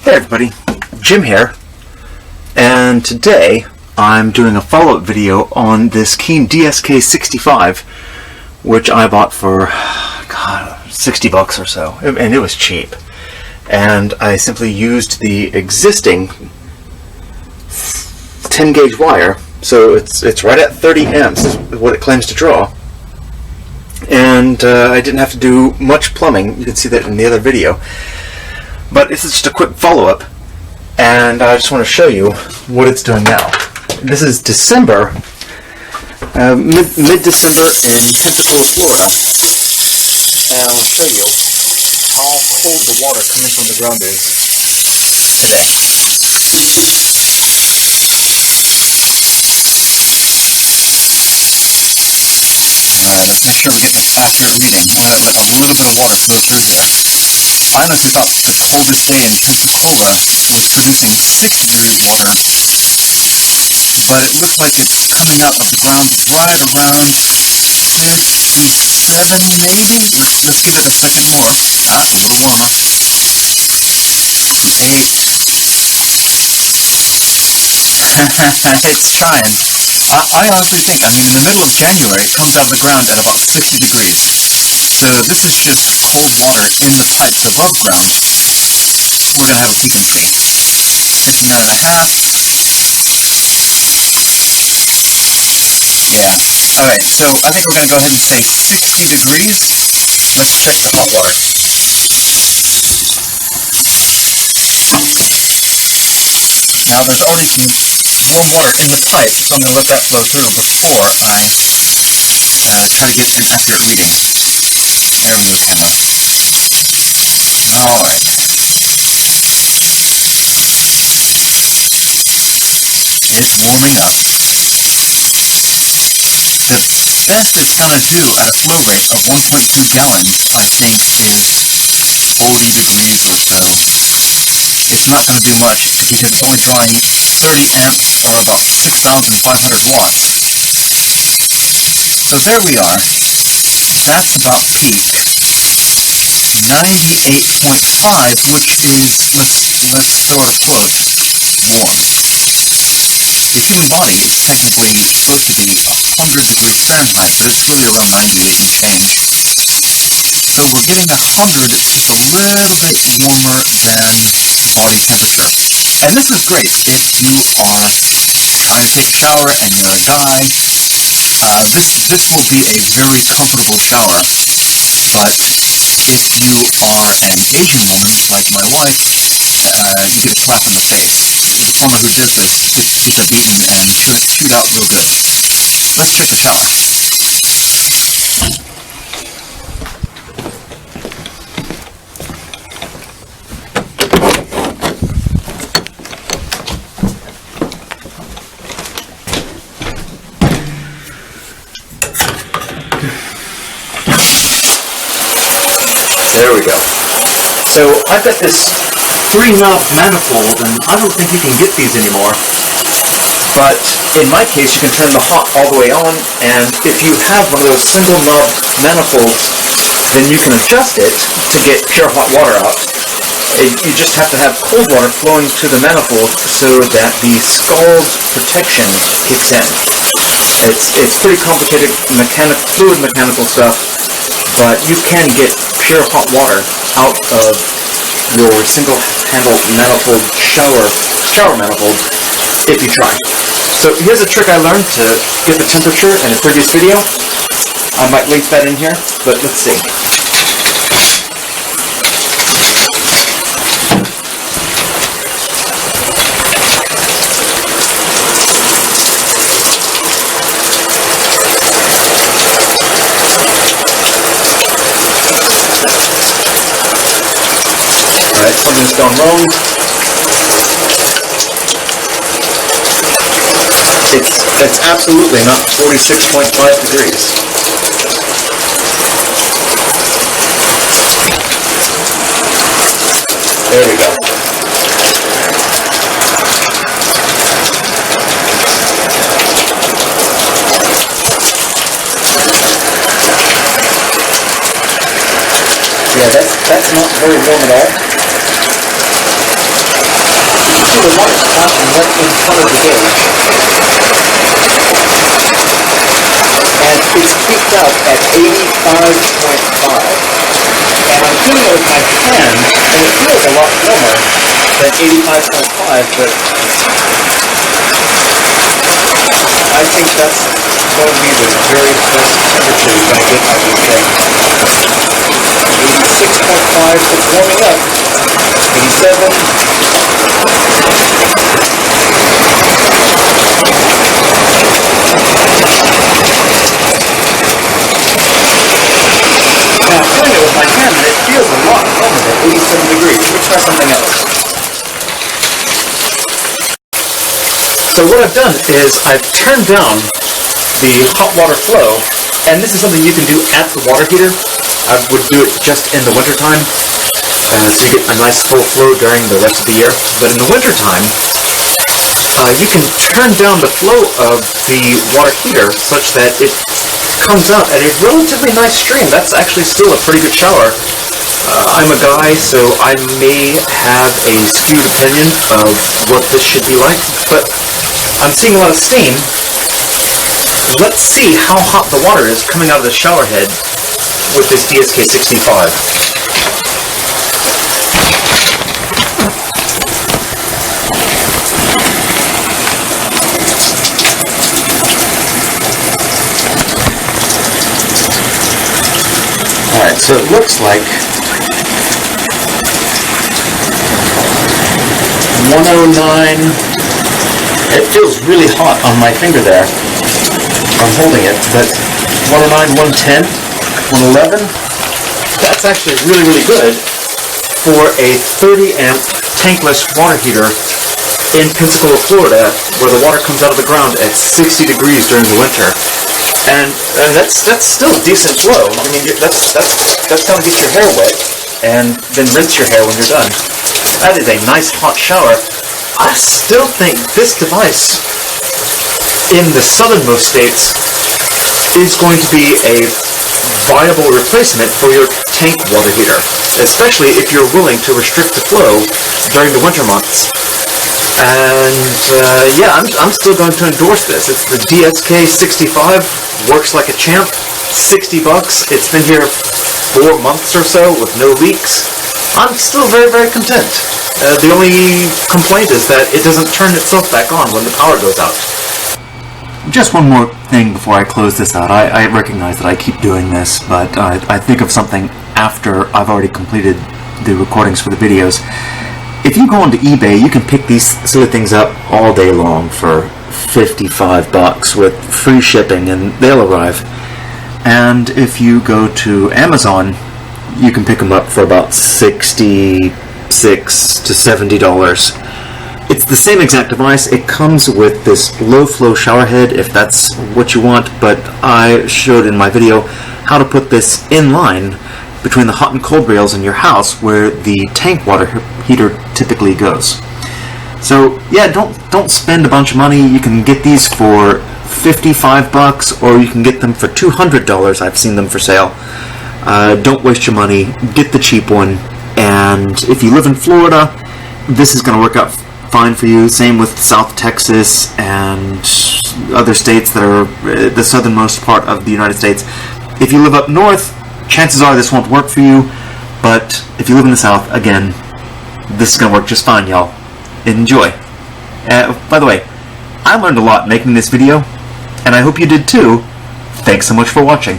Hey everybody, Jim here, and today I'm doing a follow-up video on this Keen DSK-65, which I bought for, $60 or so, and it was cheap. And I simply used the existing 10 gauge wire, so it's right at 30 amps is what it claims to draw. And I didn't have to do much plumbing. You can see that in the other video. But this is just a quick follow-up, and I just want to show you what it's doing now. This is December, mid-December in Pensacola, Florida, and I'll show you how cold the water coming from the ground is today. Alright, let's make sure we get an accurate reading. We'll let a little bit of water flow through here. I honestly thought the coldest day in Pensacola was producing 6-degree water, but it looks like it's coming out of the ground right around 6 to 7 maybe? Let's give it a second more. A little warmer. 8. It's trying. I honestly think, in the middle of January it comes out of the ground at about 60 degrees. So this is just cold water in the pipes above ground. We're going to have a peek and see. It's 9.5. Yeah. Alright, so I think we're going to go ahead and say 60 degrees. Let's check the hot water. Now there's already some warm water in the pipe, so I'm going to let that flow through before I try to get an accurate reading. There we go, camera. Alright. It's warming up. The best it's going to do at a flow rate of 1.2 gallons, I think, is 40 degrees or so. It's not going to do much because it's only drawing 30 amps or about 6,500 watts. So there we are. That's about peak. 98.5, which is, let's throw out a quote, warm. The human body is technically supposed to be 100 degrees Fahrenheit, but it's really around 98 and change. So we're getting 100 just a little bit warmer than body temperature. And this is great if you are trying to take a shower and you're a guy. This will be a very comfortable shower. But if you are an Asian woman, like my wife, you get a slap in the face. The plumber who does this gets a beating and chewed out real good. Let's check the shower. There we go. So I've got this 3-knob manifold, and I don't think you can get these anymore. But in my case, you can turn the hot all the way on, and if you have one of those single knob manifolds, then you can adjust it to get pure hot water out. You just have to have cold water flowing to the manifold so that the scald protection kicks in. It's pretty complicated fluid mechanical stuff, but you can get pure hot water out of your single-handle manifold shower manifold if you try. So here's a trick I learned to get the temperature in a previous video. I might link that in here, but let's see. Alright, something's gone wrong. It's absolutely not 46.5 degrees. There we go. Yeah, that's not very warm at all. the water splashing right in front of the gauge. And it's peaked out at 85.5. And I'm doing it with my hand, and it feels a lot warmer than 85.5, but I think that's going to be the very best temperature you're going to get out of this thing. 86.5, it's warming up. 87. Now, I'm doing it with my hand, and it feels a lot warmer than 87 degrees. Let me try something else. So what I've done is I've turned down the hot water flow, and this is something you can do at the water heater. I would do it just in the winter time, so you get a nice full flow during the rest of the year. But in the winter time, you can turn down the flow of the water heater such that it comes out at a relatively nice stream. That's actually still a pretty good shower. I'm a guy, so I may have a skewed opinion of what this should be like, but I'm seeing a lot of steam. Let's see how hot the water is coming out of the shower head with this DSK-65. Alright, so it looks like 109. It feels really hot on my finger there. I'm holding it, but 109, 110, 111. That's actually really, really good for a 30 amp tankless water heater in Pensacola, Florida, where the water comes out of the ground at 60 degrees during the winter. And that's still a decent flow. I mean, that's going to get your hair wet, and then rinse your hair when you're done. That is a nice hot shower. I still think this device in the southernmost states is going to be a viable replacement for your tank water heater, especially if you're willing to restrict the flow during the winter months. And yeah, I'm still going to endorse this. It's the DSK-65, works like a champ, 60 bucks. It's been here 4 months or so with no leaks. I'm still very, very content. The only complaint is that it doesn't turn itself back on when the power goes out. Just one more thing before I close this out. I recognize that I keep doing this, but I think of something after I've already completed the recordings for the videos. If you go onto eBay, you can pick these silly things up all day long for 55 bucks with free shipping, and they'll arrive. And if you go to Amazon, you can pick them up for about $66 to $70. It's the same exact device. It comes with this low flow shower head if that's what you want, but I showed in my video how to put this in line between the hot and cold rails in your house where the tank water heater typically goes. So yeah, don't spend a bunch of money. You can get these for 55 bucks, or you can get them for $200. I've seen them for sale. Don't waste your money. Get the cheap one. And if you live in Florida, this is going to work out fine for you. Same with South Texas and other states that are the southernmost part of the United States. If you live up north, chances are this won't work for you. But if you live in the south, again, this is going to work just fine, y'all. Enjoy. By the way, I learned a lot making this video, and I hope you did too. Thanks so much for watching.